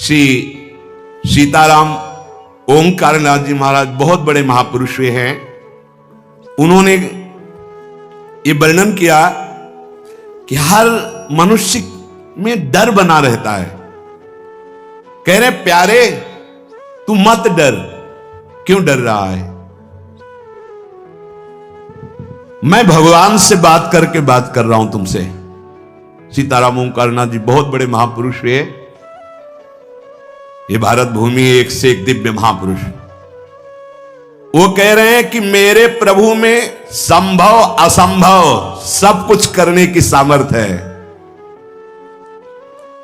श्री सीताराम ओंकारनाथ जी महाराज बहुत बड़े महापुरुष हुए हैं। उन्होंने ये वर्णन किया कि हर मनुष्य में डर बना रहता है। कह रहे प्यारे तू मत डर, क्यों डर रहा है? मैं भगवान से बात करके बात कर रहा हूं तुमसे। सीताराम ओंकारनाथ जी बहुत बड़े महापुरुष हुए। ये भारत भूमि एक से एक दिव्य महापुरुष। वो कह रहे हैं कि मेरे प्रभु में संभव असंभव सब कुछ करने की सामर्थ्य है।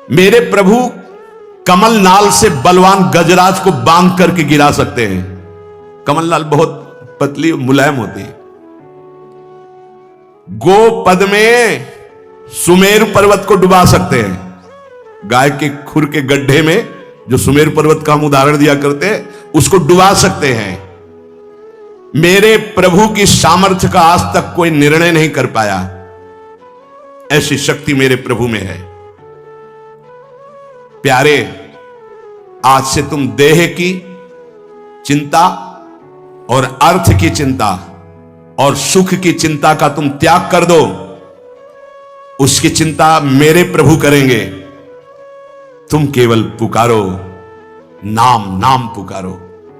मेरे प्रभु कमल नाल से बलवान गजराज को बांध करके गिरा सकते हैं। कमल नाल बहुत पतली मुलायम होती है। गोपद में सुमेरु पर्वत को डुबा सकते हैं। गाय के खुर के गड्ढे में जो सुमेरु पर्वत का हम उदाहरण दिया करते हैं, उसको डुबा सकते हैं। मेरे प्रभु की सामर्थ्य का आज तक कोई निर्णय नहीं कर पाया। ऐसी शक्ति मेरे प्रभु में है। प्यारे, आज से तुम देह की चिंता और अर्थ की चिंता और सुख की चिंता का तुम त्याग कर दो। उसकी चिंता मेरे प्रभु करेंगे। तुम केवल पुकारो, नाम नाम पुकारो।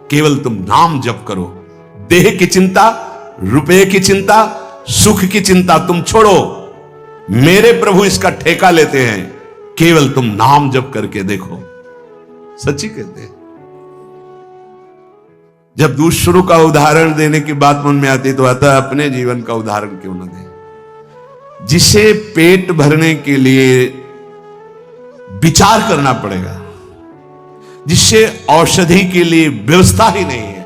केवल तुम नाम जप करो। देह की चिंता, रुपए की चिंता, सुख की चिंता तुम छोड़ो। मेरे प्रभु इसका ठेका लेते हैं। केवल तुम नाम जप करके देखो। सच्ची कहते हैं। जब दूसरों का उदाहरण देने की बात मन में आती तो आता है अपने जीवन का उदाहरण क्यों न दें। जिसे पेट भरने के लिए विचार करना पड़ेगा, जिससे औषधि के लिए व्यवस्था ही नहीं है,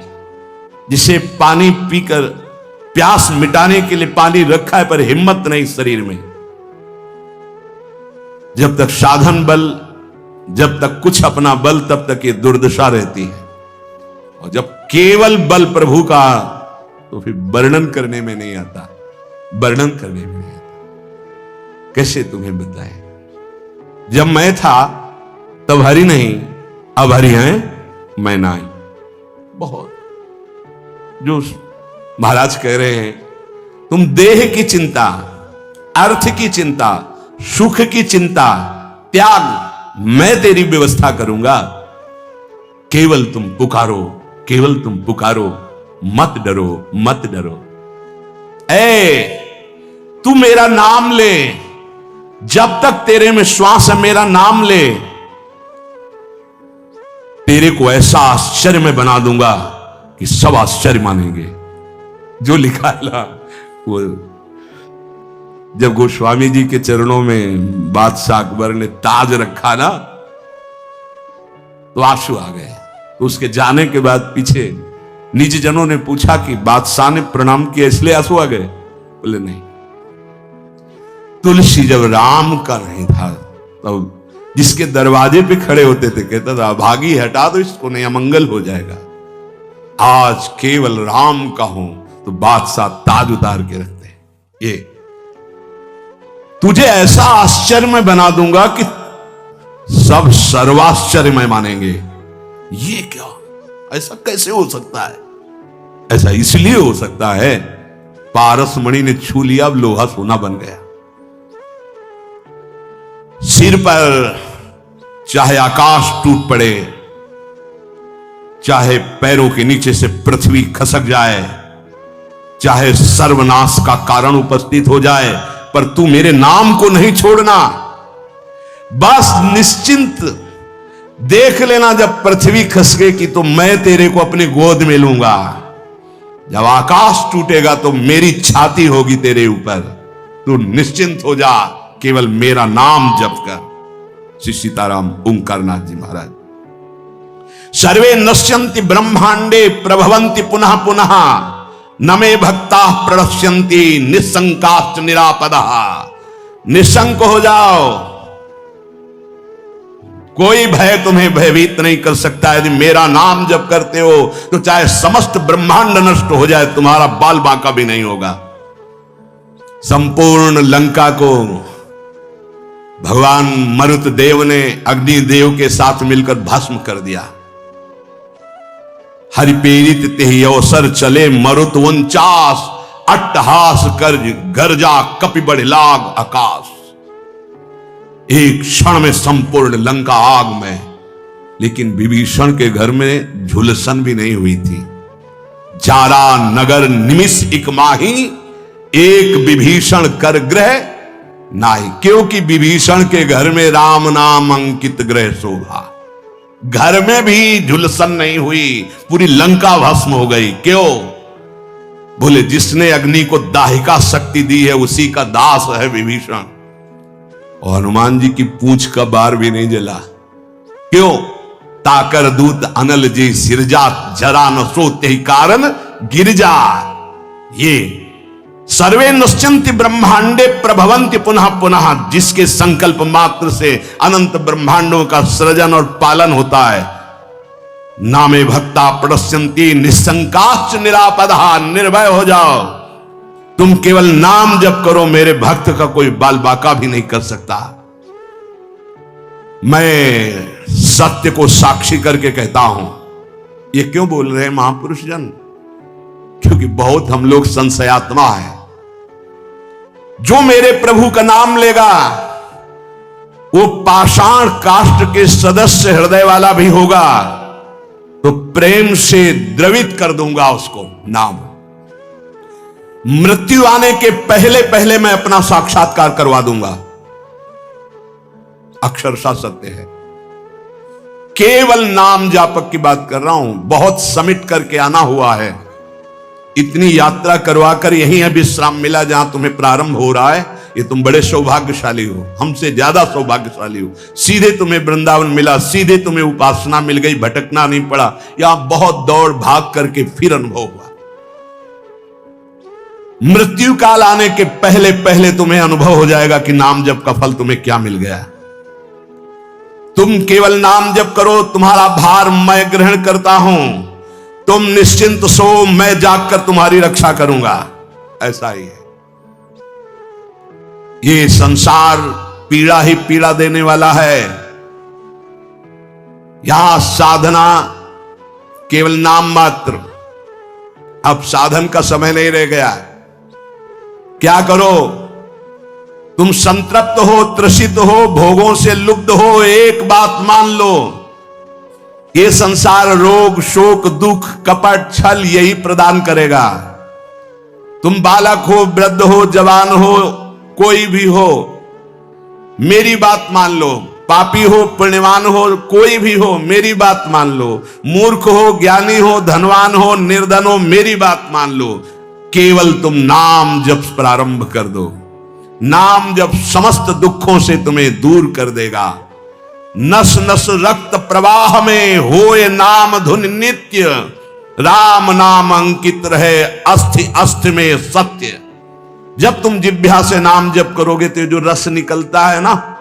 जिसे पानी पीकर प्यास मिटाने के लिए पानी रखा है पर हिम्मत नहीं शरीर में। जब तक साधन बल, जब तक कुछ अपना बल, तब तक ये दुर्दशा रहती है। और जब केवल बल प्रभु का, तो फिर वर्णन करने में नहीं आता। वर्णन करने में नहीं आता। कैसे तुम्हें बताएं? जब मैं था तब हरि नहीं, अब हरि हैं मैं नहीं। बहुत जो महाराज कह रहे हैं, तुम देह की चिंता, अर्थ की चिंता, सुख की चिंता त्याग, मैं तेरी व्यवस्था करूंगा। केवल तुम पुकारो, केवल तुम पुकारो। मत डरो, मत डरो। तू मेरा नाम ले। जब तक तेरे में श्वास है मेरा नाम ले। तेरे को ऐसा आश्चर्य में बना दूंगा कि सब आश्चर्य मानेंगे। जो लिखा है ना, वो जब गोस्वामी जी के चरणों में बादशाह अकबर ने ताज रखा ना, तो आंसू आ गए। तो उसके जाने के बाद पीछे निज जनों ने पूछा कि बादशाह ने प्रणाम किया इसलिए आंसू आ गए? बोले नहीं, तुलसी जब राम का नहीं था तब जिसके दरवाजे पे खड़े होते थे कहता था भागी हटा दो इसको, नहीं अमंगल हो जाएगा। आज केवल राम का हूं तो बादशाह ताज उतार के रखते हैं। ये तुझे ऐसा आश्चर्य में बना दूंगा कि सब सर्वाश्चर्य में मानेंगे। ये क्या, ऐसा कैसे हो सकता है? ऐसा इसलिए हो सकता है पारसमणि ने छू लिया, अब लोहा सोना बन गया। सिर पर चाहे आकाश टूट पड़े, चाहे पैरों के नीचे से पृथ्वी खसक जाए, चाहे सर्वनाश का कारण उपस्थित हो जाए, पर तू मेरे नाम को नहीं छोड़ना। बस निश्चिंत देख लेना, जब पृथ्वी खसकेगी तो मैं तेरे को अपनी गोद में लूंगा। जब आकाश टूटेगा तो मेरी छाती होगी तेरे ऊपर। तू निश्चिंत हो जा, केवल मेरा नाम जप कर। श्री सीताराम ओंकारनाथ जी महाराज। सर्वे नश्यन्ति ब्रह्मांडे प्रभवन्ति पुनः पुनः, न मे भक्ता प्रणश्यन्ति निसंकाश्च निरापदः। निशंक हो जाओ, कोई भय तुम्हें भयभीत नहीं कर सकता। यदि मेरा नाम जप करते हो तो चाहे समस्त ब्रह्मांड नष्ट हो जाए, तुम्हारा बाल बांका भी नहीं होगा। संपूर्ण लंका को भगवान मरुत देव ने अग्निदेव के साथ मिलकर भस्म कर दिया। हरिपेरित तेहि अवसर चले मरुत 49 अट्टहास कर गर्जा कपि बढ़ लाग आकाश। एक क्षण में संपूर्ण लंका आग में, लेकिन विभीषण के घर में झुलसन भी नहीं हुई थी। जारा नगर निमिष इक माही, एक विभीषण कर ग्रह नाही। क्योंकि विभीषण के घर में राम नाम अंकित ग्रह शोभा। घर में भी झुलसन नहीं हुई, पूरी लंका भस्म हो गई। क्यों? बोले जिसने अग्नि को दाहिका शक्ति दी है उसी का दास है विभीषण। और हनुमान जी की पूंछ का बार भी नहीं जला। क्यों? ताकर दूत अनल जी सिरजा, जरा न सोते ही कारण गिरजा। ये सर्वे नश्यन्ति ब्रह्मांडे प्रभवन्ति पुनः पुनः, जिसके संकल्प मात्र से अनंत ब्रह्मांडों का सृजन और पालन होता है। नामे भक्ता प्रणश्यन्ति निशंकाश्च निरापदहा। निर्भय हो जाओ, तुम केवल नाम जप करो, मेरे भक्त का कोई बाल बाका भी नहीं कर सकता। मैं सत्य को साक्षी करके कहता हूं। ये क्यों बोल रहे हैं महापुरुष जन? क्योंकि बहुत हम लोग संशयात्मा है। जो मेरे प्रभु का नाम लेगा वो पाषाण काष्ठ के सदस्य हृदय वाला भी होगा, तो प्रेम से द्रवित कर दूंगा उसको नाम। मृत्यु आने के पहले पहले मैं अपना साक्षात्कार करवा दूंगा। अक्षरशः सत्य है। केवल नाम जापक की बात कर रहा हूं। बहुत समिट करके आना हुआ है। इतनी यात्रा करवाकर यहीं है विश्राम मिला जहां तुम्हें प्रारंभ हो रहा है। ये तुम बड़े सौभाग्यशाली हो, हमसे ज्यादा सौभाग्यशाली हो। सीधे तुम्हें वृंदावन मिला, सीधे तुम्हें उपासना मिल गई, भटकना नहीं पड़ा। यहां बहुत दौड़ भाग करके फिर अनुभव हुआ। मृत्यु काल आने के पहले पहले तुम्हें अनुभव हो जाएगा कि नाम जप का फल तुम्हें क्या मिल गया। तुम केवल नाम जप करो, तुम्हारा भार मैं ग्रहण करता हूं। तुम निश्चिंत सो, मैं जागकर तुम्हारी रक्षा करूंगा। ऐसा ही है। ये संसार पीड़ा ही पीड़ा देने वाला है। यहां साधना केवल नाम मात्र। अब साधन का समय नहीं रह गया। क्या करो? तुम संतृप्त हो, त्रसित हो, भोगों से लुब्ध हो, एक बात मान लो, ये संसार रोग, शोक, दुख, कपट, छल यही प्रदान करेगा। तुम बालक हो, वृद्ध हो, जवान हो, कोई भी हो, मेरी बात मान लो। पापी हो, पुण्यवान हो, कोई भी हो, मेरी बात मान लो। मूर्ख हो, ज्ञानी हो, धनवान हो, निर्धन हो, मेरी बात मान लो। केवल तुम नाम जप प्रारंभ कर दो। नाम जप समस्त दुखों से तुम्हें दूर कर देगा। नस नस रक्त प्रवाह में होए नाम धुन नित्य, राम नाम अंकित रहे अस्थि अस्थि में सत्य। जब तुम जिह्वा से नाम जप करोगे तो जो रस निकलता है ना,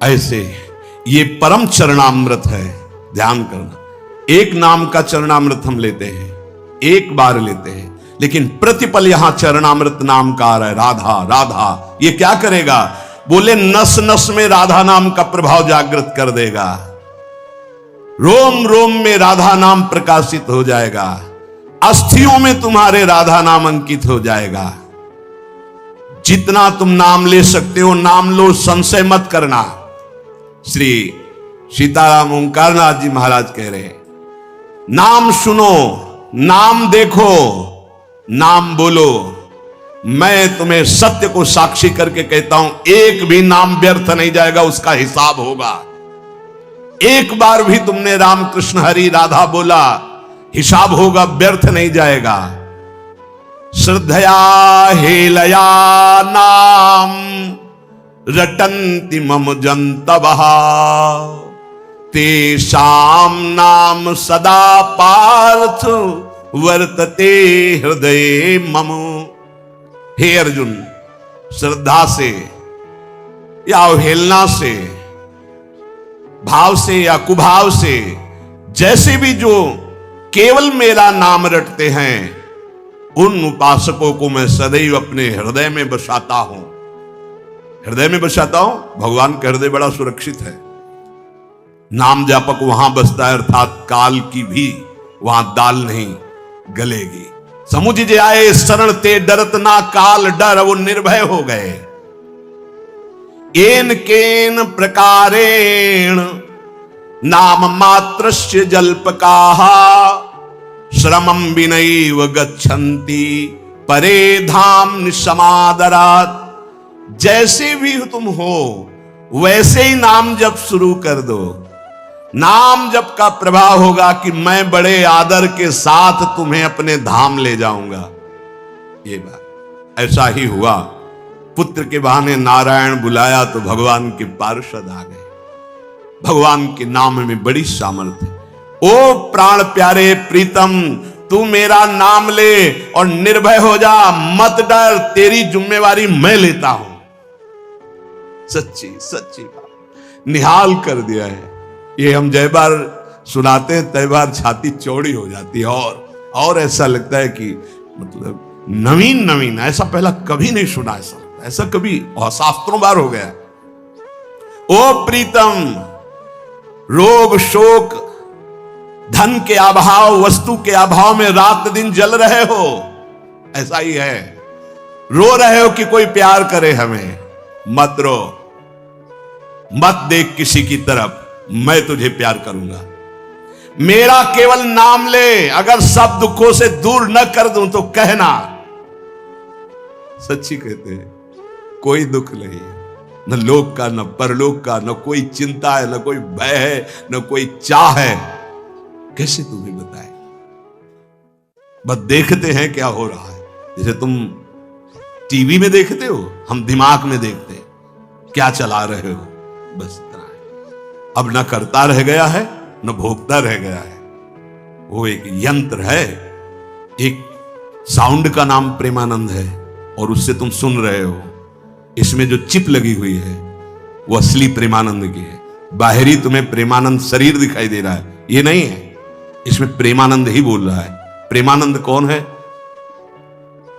ऐसे ये परम चरणामृत है। ध्यान करना, एक नाम का चरणामृत हम लेते हैं, एक बार लेते हैं, लेकिन प्रतिपल यहां चरणामृत नाम का आ रहा है। राधा राधा, ये क्या करेगा? बोले नस नस में राधा नाम का प्रभाव जागृत कर देगा। रोम रोम में राधा नाम प्रकाशित हो जाएगा। अस्थियों में तुम्हारे राधा नाम अंकित हो जाएगा। जितना तुम नाम ले सकते हो नाम लो, संशय मत करना। श्री सीताराम ओंकारनाथ जी महाराज कह रहे, नाम सुनो, नाम देखो, नाम बोलो। मैं तुम्हें सत्य को साक्षी करके कहता हूं, एक भी नाम व्यर्थ नहीं जाएगा, उसका हिसाब होगा। एक बार भी तुमने राम कृष्ण हरि राधा बोला, हिसाब होगा, व्यर्थ नहीं जाएगा। श्रद्धया हेलया नाम रटन्ति मम जन्तवः, तेषां नाम सदा पार्थ वर्तते हृदये मम। हे अर्जुन, श्रद्धा से या अवहेलना से, भाव से या कुभाव से, जैसे भी जो केवल मेरा नाम रटते हैं, उन उपासकों को मैं सदैव अपने हृदय में बसाता हूं। हृदय में बसाता हूं, भगवान का हृदय बड़ा सुरक्षित है। नाम जापक वहां बसता है, अर्थात काल की भी वहां दाल नहीं गलेगी। समुझ जे आए शरण ते डरत ना काल डर, वो निर्भय हो गए। एन केन प्रकारेण नाम मात्रस्य जल्पकाहा, श्रमं विनैव गच्छन्ति परे धाम निसमादरात्। जैसे भी तुम हो वैसे ही नाम जप शुरू कर दो। नाम जप का प्रभाव होगा कि मैं बड़े आदर के साथ तुम्हें अपने धाम ले जाऊंगा। ये बात ऐसा ही हुआ। पुत्र के बहाने नारायण बुलाया तो भगवान के पार्षद आ गए। भगवान के नाम में बड़ी सामर्थ्य। ओ प्राण प्यारे प्रीतम, तू मेरा नाम ले और निर्भय हो जा, मत डर, तेरी जिम्मेवारी मैं लेता हूं। सच्ची सच्ची बात निहाल कर दिया है। ये हम जय बार सुनाते हैं तय बार छाती चौड़ी हो जाती है, और ऐसा लगता है कि मतलब नवीन नवीन, ऐसा पहला कभी नहीं सुना, ऐसा कभी शास्त्रों बार हो गया। ओ प्रीतम, रोग शोक धन के अभाव, वस्तु के अभाव में रात दिन जल रहे हो, ऐसा ही है। रो रहे हो कि कोई प्यार करे हमें, मत रो, मत देख किसी की तरफ, मैं तुझे प्यार करूंगा। मेरा केवल नाम ले, अगर सब दुखों से दूर न कर दूं तो कहना। सच्ची कहते हैं, कोई दुख नहीं है, न लोक का, न परलोक का, न कोई चिंता है, न कोई भय है, न कोई चाह है। कैसे तुम्हें बताएं? बस देखते हैं क्या हो रहा है। जैसे तुम टीवी में देखते हो, हम दिमाग में देखते हैं क्या चला रहे हो, बस इतना है। अब न करता रह गया है, न भोगता रह गया है। वो एक यंत्र है, एक साउंड का नाम प्रेमानंद है, और उससे तुम सुन रहे हो। इसमें जो चिप लगी हुई है वो असली प्रेमानंद की है। बाहरी तुम्हें प्रेमानंद शरीर दिखाई दे रहा है, ये नहीं है। इसमें प्रेमानंद ही बोल रहा है। प्रेमानंद कौन है?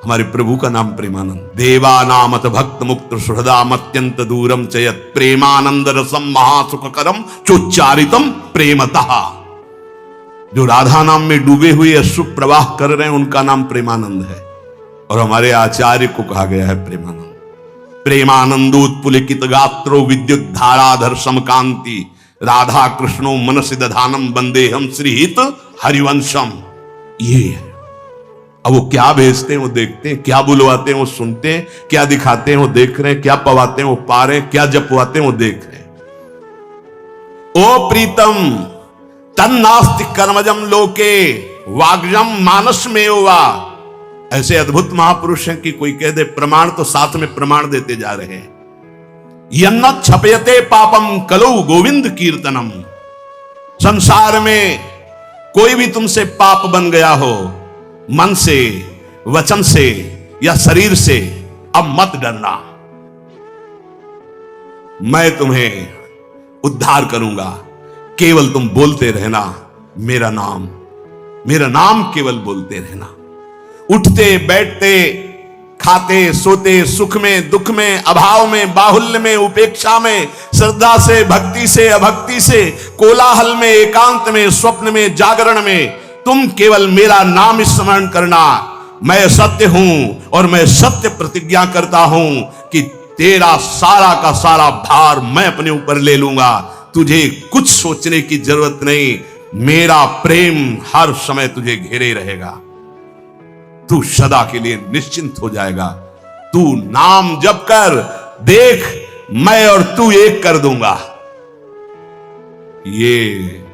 हमारे प्रभु का नाम प्रेमानंद। देवा नामत भक्त मुक्त सुहृदाम अत्यंत दूरम चयत, प्रेमानंद रसम महासुखकरम चोच्चारितम प्रेमतः। जो राधा नाम में डूबे हुए अश्रु प्रवाह कर रहे हैं, उनका नाम प्रेमानंद है, और हमारे आचार्य को कहा गया है प्रेमानंद। प्रेमानंदोत्पुलिकित गात्रो विद्युत धाराधर समकांति, राधा कृष्णो मनसि दधानम वंदेहम श्रीहित हरिवंशम। ये है। अब वो क्या भेजते हैं वो देखते हैं, क्या बुलवाते हैं वो सुनते हैं, क्या दिखाते हैं वो देख रहे हैं, क्या पवाते हैं वो पा रहे हैं, क्या जपवाते हैं वो देख रहे हैं। ओ प्रीतम, तन्नास्ति कर्मजम लोके वाग्जम मानस में वा। ऐसे अद्भुत महापुरुष हैं कि कोई कह दे प्रमाण तो साथ में प्रमाण देते जा रहे हैं। यन्न छपयते पापम कलौ गोविंद कीर्तनम। संसार में कोई भी तुमसे पाप बन गया हो, मन से, वचन से या शरीर से, अब मत डरना, मैं तुम्हें उद्धार करूंगा। केवल तुम बोलते रहना मेरा नाम केवल बोलते रहना। उठते बैठते, खाते सोते, सुख में दुख में, अभाव में बाहुल्य में, उपेक्षा में, श्रद्धा से भक्ति से अभक्ति से, कोलाहल में एकांत में, स्वप्न में जागरण में, तुम केवल मेरा नाम स्मरण करना। मैं सत्य हूं और मैं सत्य प्रतिज्ञा करता हूं कि तेरा सारा का सारा भार मैं अपने ऊपर ले लूंगा। तुझे कुछ सोचने की जरूरत नहीं, मेरा प्रेम हर समय तुझे घेरे रहेगा। तू सदा के लिए निश्चिंत हो जाएगा। तू नाम जप कर देख, मैं और तू एक कर दूंगा। ये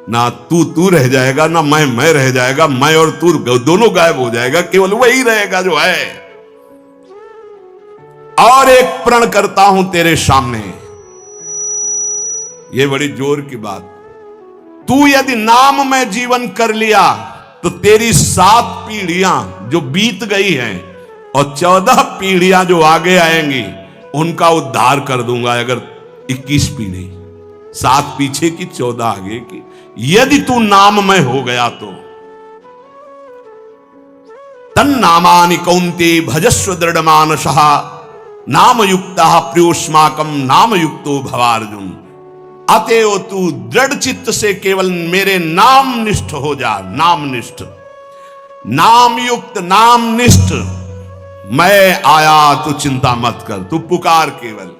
ना तू रह जाएगा, ना मैं रह जाएगा। मैं और तू दोनों गायब हो जाएगा, केवल वही रहेगा जो है। और एक प्रण करता हूं तेरे सामने, ये बड़ी जोर की बात। तू यदि नाम में जीवन कर लिया तो तेरी 7 पीढ़ियां जो बीत गई हैं और 14 पीढ़ियां जो आगे आएंगी, उनका उद्धार कर दूंगा। अगर 21 पीढ़ी, 7 पीछे की 14 आगे की, यदि तू नाम में हो गया तो। तन्नामानि कौन्ते भजस्व दृढ़ मानसः, नाम युक्ता प्रियोष्माकम नाम युक्तो भवार्जुन। अतएव तू दृढ़ चित्त से केवल मेरे नाम निष्ठ हो जा। नाम निष्ठ, नाम युक्त, नाम निष्ठ। मैं आया तो चिंता मत कर, तू पुकार केवल।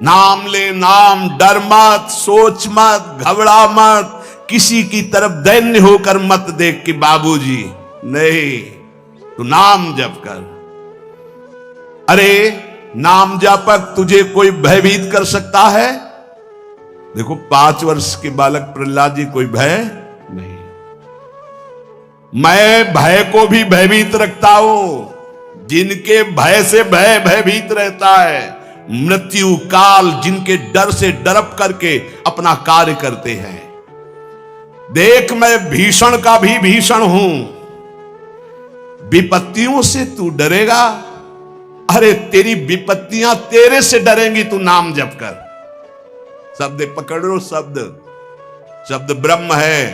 नाम ले नाम, डर मत, सोच मत, घबरा मत, किसी की तरफ दैन्य होकर मत देख कि बाबूजी, नहीं, तू नाम जप कर। अरे नाम जापक तुझे कोई भयभीत कर सकता है? देखो 5 वर्ष के बालक प्रहलाद जी, कोई भय नहीं। मैं भय को भी भयभीत रखता हूं। जिनके भय से भय भयभीत रहता है, मृत्यु काल जिनके डर से डरप करके अपना कार्य करते हैं। देख मैं भीषण का भी भीषण हूं। विपत्तियों से तू डरेगा? अरे तेरी विपत्तियां तेरे से डरेंगी, तू नाम जप कर। शब्द पकड़ लो, शब्द, शब्द ब्रह्म है।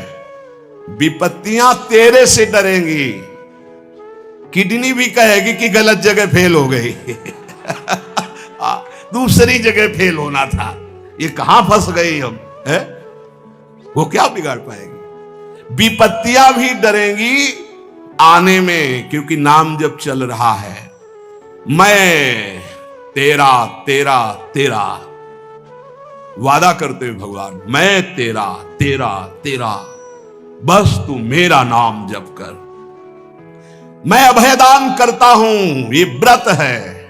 विपत्तियां तेरे से डरेंगी। किडनी भी कहेगी कि गलत जगह फेल हो गई दूसरी जगह फेल होना था, ये कहां फंस गई हम, है? वो क्या बिगाड़ पाएगी? विपत्तियां भी डरेंगी आने में, क्योंकि नाम जब चल रहा है। मैं तेरा तेरा तेरा वादा करते हुए भगवान, मैं तेरा तेरा तेरा, बस तू मेरा नाम जप कर। मैं अभयदान करता हूं, ये व्रत है।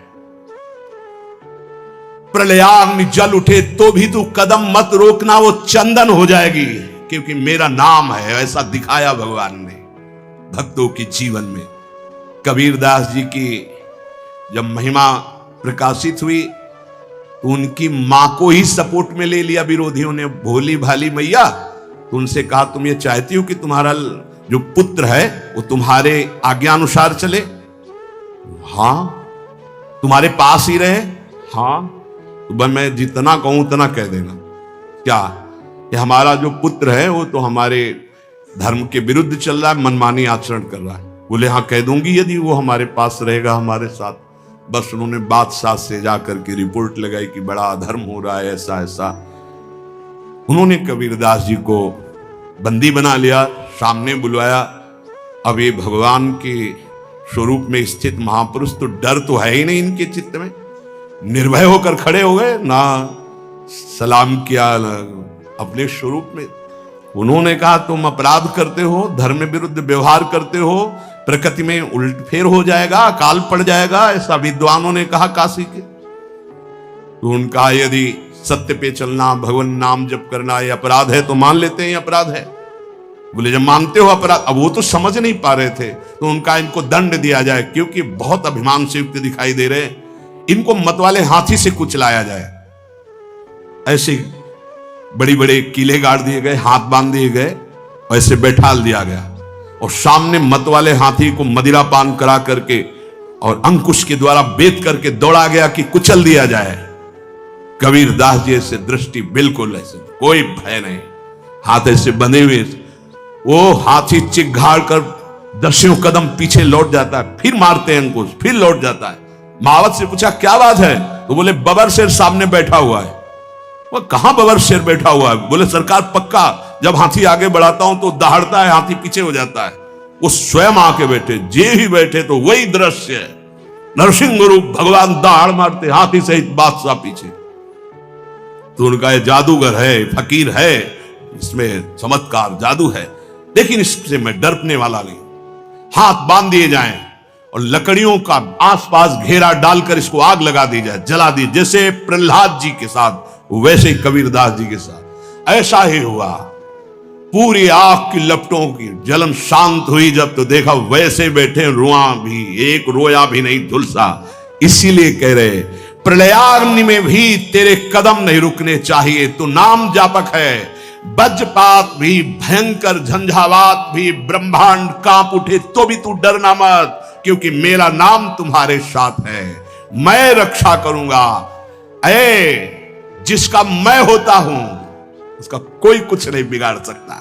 प्रलयाग्नि जल उठे तो भी तू कदम मत रोकना, वो चंदन हो जाएगी, क्योंकि मेरा नाम है। ऐसा दिखाया भगवान ने भक्तों के जीवन में। कबीरदास जी की जब महिमा प्रकाशित हुई तो उनकी मां को ही सपोर्ट में ले लिया विरोधियों ने। भोली भाली मैया, तो उनसे कहा तुम ये चाहती हो कि तुम्हारा जो पुत्र है वो तुम्हारे आज्ञानुसार चले? हां। तुम्हारे पास ही रहे? हां। तो मैं जितना कहूं उतना कह देना। क्या कि हमारा जो पुत्र है वो तो हमारे धर्म के विरुद्ध चल रहा है, मनमानी आचरण कर रहा है। बोले हाँ कह दूंगी, यदि वो हमारे पास रहेगा हमारे साथ। बस उन्होंने बादशाह से जाकर के रिपोर्ट लगाई कि बड़ा अधर्म हो रहा है, ऐसा ऐसा। उन्होंने कबीरदास जी को बंदी बना लिया, सामने बुलवाया। अब ये भगवान के स्वरूप में स्थित महापुरुष, तो डर तो है ही नहीं इनके चित्त में। निर्भय होकर खड़े हो गए, ना सलाम किया अपने स्वरूप में। उन्होंने कहा तुम अपराध करते हो, धर्म विरुद्ध व्यवहार करते हो, प्रकृति में उलटफेर हो जाएगा, अकाल पड़ जाएगा, ऐसा विद्वानों ने कहा काशी के। तो उनका यदि सत्य पे चलना, भगवान नाम जप करना ये अपराध है तो मान लेते हैं ये अपराध है। बोले जब मानते हो अपराध, अब वो तो समझ नहीं पा रहे थे, तो उनका इनको दंड दिया जाए, क्योंकि बहुत अभिमान से युक्त दिखाई दे रहे, इनको मतवाले हाथी से कुचलाया जाए। ऐसे बड़ी बड़े किले गाड़ दिए गए, हाथ बांध दिए गए, ऐसे बैठा दिया गया और सामने मतवाले हाथी को मदिरा पान करा करके और अंकुश के द्वारा बेत करके दौड़ा गया कि कुचल दिया जाए। कबीरदास जी से दृष्टि बिल्कुल ऐसे, कोई भय नहीं, हाथ ऐसे बंधे हुए। वो हाथी चिघाड़ कर 10 कदम पीछे लौट जाता है, फिर मारते हैं अंकुश, फिर लौट जाता है। महावत से पूछा क्या बात है? तो बोले बबर शेर सामने बैठा हुआ है। वो कहां बबर शेर बैठा हुआ है? बोले सरकार पक्का जब हाथी आगे बढ़ाता हूं तो दहाड़ता है, हाथी पीछे हो जाता है। वो स्वयं आके बैठे, जे ही बैठे तो वही दृश्य है, नरसिंह रूप भगवान दहाड़ मारते, हाथी सहित बादशाह पीछे। तो उनका ये जादूगर है, फकीर है, इसमें चमत्कार जादू है, लेकिन इससे मैं डरने वाला नहीं। हाथ बांध दिए जाएं और लकड़ियों का आसपास घेरा डालकर इसको आग लगा दी जाए, जला दी, जैसे प्रहलाद जी के साथ वैसे ही कबीरदास जी के साथ ऐसा ही हुआ। पूरी आग की लपटों की जलन शांत हुई जब, तो देखा वैसे बैठे, रुआ भी एक रोया भी नहीं झुलसा। इसीलिए कह रहे प्रलयाग्नि में भी तेरे कदम नहीं रुकने चाहिए। तू नाम जापक है। वज्रपात भी, भयंकर झंझावात भी, ब्रह्मांड कांप उठे तो भी तू डरना मत, क्योंकि मेरा नाम तुम्हारे साथ है। मैं रक्षा करूंगा। ऐ जिसका मैं होता हूं उसका कोई कुछ नहीं बिगाड़ सकता।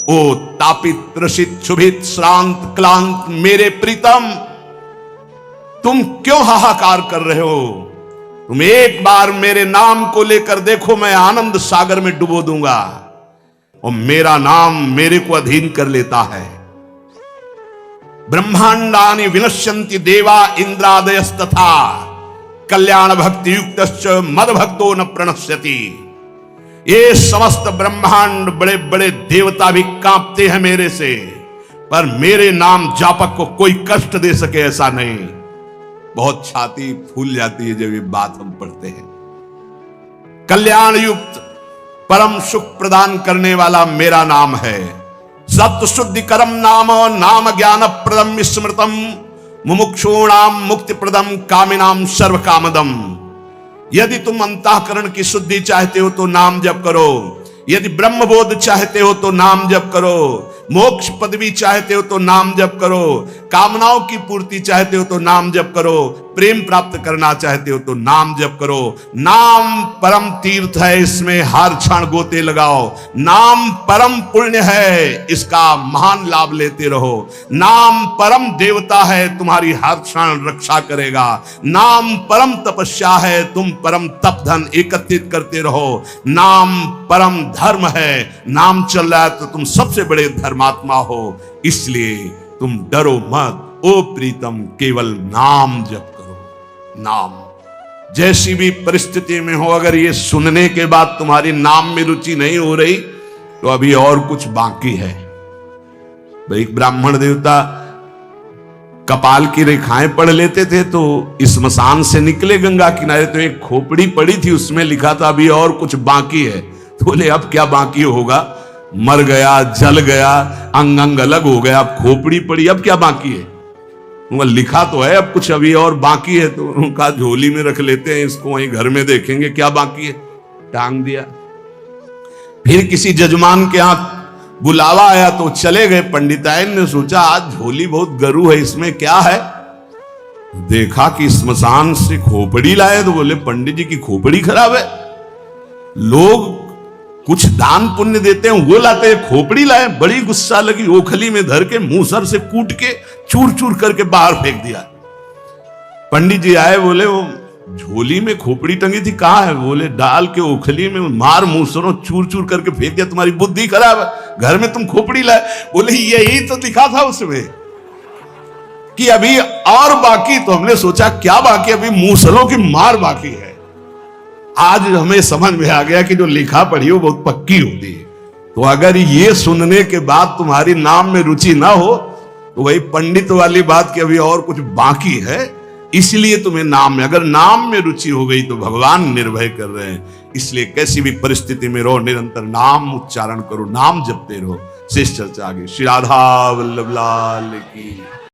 ओ तापित त्रसित शुभित श्रांत क्लांत मेरे प्रीतम, तुम क्यों हाहाकार कर रहे हो? तुम एक बार मेरे नाम को लेकर देखो, मैं आनंद सागर में डुबो दूंगा। और मेरा नाम मेरे को अधीन कर लेता है। ब्रह्मांडानि विनश्यन्ति देवा इंद्रादयस्तथा कल्याण भक्ति युक्तश्च मद भक्तो न प्रणश्यति। ये समस्त ब्रह्मांड बड़े बड़े देवता भी कांपते हैं मेरे से, पर मेरे नाम जापक को कोई कष्ट दे सके ऐसा नहीं। बहुत छाती फूल जाती है जब ये बात हम पढ़ते हैं। कल्याण युक्त परम सुख प्रदान करने वाला मेरा नाम है। सत्य शुद्धि करम नाम नाम ज्ञान प्रदम स्मृतम मुमुक्षूणाम मुक्ति प्रदम कामिनाम सर्व कामदम। यदि तुम अंतःकरण की शुद्धि चाहते हो तो नाम जप करो। यदि ब्रह्मबोध चाहते हो तो नाम जप करो। मोक्ष पदवी चाहते हो तो नाम जप करो। कामनाओं की पूर्ति चाहते हो तो नाम जप करो। प्रेम प्राप्त करना चाहते हो तो नाम जप करो। नाम परम तीर्थ है, इसमें हर क्षण गोते लगाओ। नाम परम पुण्य है, इसका महान लाभ लेते रहो। नाम परम देवता है, तुम्हारी हर क्षण रक्षा करेगा। नाम परम तपस्या है, तुम परम तप धन एकत्रित करते रहो। नाम परम धर्म है, नाम चल रहा है तो तुम सबसे बड़े धर्मात्मा हो। इसलिए तुम डरो मत ओ प्रीतम, केवल नाम जप करो। नाम जैसी भी परिस्थिति में हो, अगर ये सुनने के बाद तुम्हारी नाम में रुचि नहीं हो रही तो अभी और कुछ बाकी है। भाई ब्राह्मण देवता कपाल की रेखाएं पढ़ लेते थे तो स्मशान से निकले गंगा किनारे तो एक खोपड़ी पड़ी थी, उसमें लिखा था अभी और कुछ बाकी है। तो बोले अब क्या बाकी होगा? मर गया, जल गया, अंग अंग अलग हो गया, अब खोपड़ी पड़ी, अब क्या बाकी है? लिखा तो है अब कुछ अभी और बाकी है। तो उनका झोली में रख लेते हैं, इसको वहीं घर में देखेंगे क्या बाकी है। टांग दिया। फिर किसी जजमान के यहाँ बुलावा आया तो चले गए। पंडिताइन ने सोचा आज झोली बहुत गरू है, इसमें क्या है? देखा कि स्मशान से खोपड़ी लाए तो बोले पंडित जी की खोपड़ी खराब है। लोग कुछ दान पुण्य देते हैं, वो लाते हैं, खोपड़ी लाए। बड़ी गुस्सा लगी, ओखली में धर के मूसर से कूट के चूर चूर करके बाहर फेंक दिया। पंडित जी आए, बोले वो झोली में खोपड़ी टंगी थी, कहाँ है? बोले डाल के ओखली में मार मूसरों चूर चूर करके फेंक दिया। तुम्हारी बुद्धि खराब है, घर में तुम खोपड़ी लाए। बोले यही तो लिखा था उसमें कि अभी और बाकी। तो हमने सोचा क्या बाकी? अभी मूसरों की मार बाकी है। आज हमें समझ में आ गया कि जो लिखा पढ़ी वो बहुत पक्की होती है। तो अगर ये सुनने के बाद तुम्हारी नाम में रुचि ना हो तो वही पंडित वाली बात कि अभी और कुछ बाकी है, इसलिए तुम्हें नाम में, अगर नाम में रुचि हो गई तो भगवान निर्भय कर रहे हैं। इसलिए कैसी भी परिस्थिति में रहो, निरंतर नाम उच्चारण करो, नाम जपते रहो। शेष चर्चा आगे। श्री राधा वल्लभ लाल की।